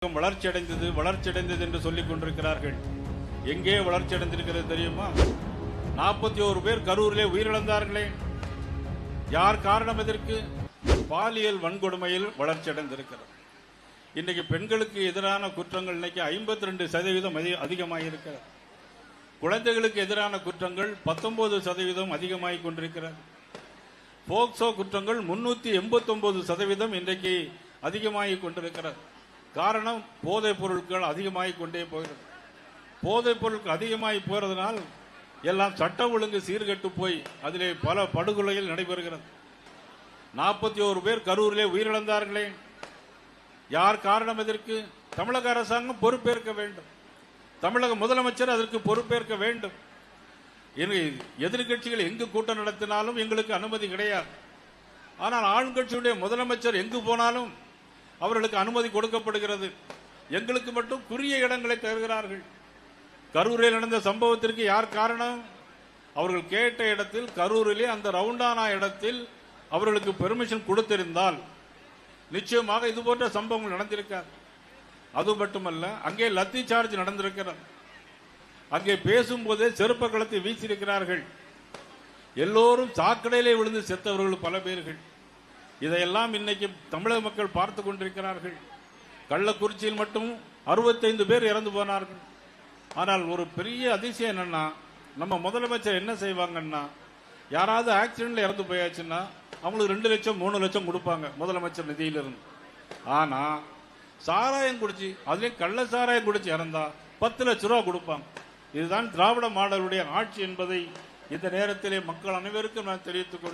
வளர்ச்சி அடைந்தது என்று சொல்லிக் கொண்டிருக்கிறார்கள். எங்கே வளர்ச்சி அடைந்திருக்கிறது தெரியுமா? 41 பேர் கரூரிலே உயிரிழந்தார்களே, யார் காரணம்? எதற்கு? பாலியல் வன்கொடுமையில் வளர்ச்சி அடைந்திருக்கிறது. இன்னைக்கு பெண்களுக்கு எதிரான குற்றங்கள் இன்னைக்கு 52% அதிகமாக இருக்கிறது. குழந்தைகளுக்கு எதிரான குற்றங்கள் 19% அதிகமாகிக் கொண்டிருக்கிறது. போக்சோ குற்றங்கள் 389% இன்றைக்கு அதிகமாகிக் கொண்டிருக்கிறது. காரணம், போதைப் பொருட்கள் அதிகமாகிக் கொண்டே போகிறது. போதைப் பொருட்கள் அதிகமாகி போறதுனால் எல்லாம் சட்ட ஒழுங்கு சீர்கெட்டு போய் அதிலே பல படுகொலைகள் நடைபெறுகிறது. 41 பேர் கரூரிலே உயிரிழந்தார்களே, யார் காரணம்? எதற்கு? தமிழக அரசாங்கம் பொறுப்பேற்க வேண்டும். தமிழக முதலமைச்சர் அதற்கு பொறுப்பேற்க வேண்டும். எதிர்கட்சிகள் எங்கு கூட்டம் நடத்தினாலும் எங்களுக்கு அனுமதி கிடையாது. ஆனால் ஆளுங்கட்சியுடைய முதலமைச்சர் எங்கு போனாலும் அவர்களுக்கு அனுமதி கொடுக்கப்படுகிறது. எங்களுக்கு மட்டும் குறுகிய இடங்களை தருகிறார்கள். கரூரில் நடந்த சம்பவத்திற்கு யார் காரணம்? அவர்கள் கேட்ட இடத்தில், கரூரிலே அந்த ரவுண்டானா இடத்தில் அவர்களுக்கு பெர்மிஷன் கொடுத்திருந்தால் நிச்சயமாக இது போன்ற சம்பவங்கள் நடந்திருக்காது. அது மட்டுமல்ல, அங்கே லத்தி சார்ஜ் நடந்திருக்கிறது. அங்கே பேசும்போதே செருப்ப கலத்தை வீசியிருக்கிறார்கள். எல்லோரும் சாக்கடையிலே விழுந்து செத்தவர்கள் பல பேர்கள். இதையெல்லாம் இன்னைக்கு தமிழக மக்கள் பார்த்து கொண்டிருக்கிறார்கள். கள்ளக்குறிச்சியில் மட்டும் 65 பேர் இறந்து போனார்கள். ஆனால் ஒரு பெரிய அதிசயம் என்னன்னா, நம்ம முதலமைச்சர் என்ன செய்வாங்கன்னா, யாராவது ஆக்சிடென்ட்ல இறந்து போயாச்சுன்னா அவங்களுக்கு 2 லட்சம் 3 லட்சம் கொடுப்பாங்க முதலமைச்சர் நிதியிலிருந்து. ஆனா சாராயம் குடிச்சு, அதுலயும் கள்ள சாராயம் குடிச்சு இறந்தா 10 லட்சம் ரூபாய் கொடுப்பாங்க. இதுதான் திராவிட மாடலுடைய ஆட்சி என்பதை இந்த நேரத்திலே மக்கள் அனைவருக்கும் நான் தெரிவித்துக்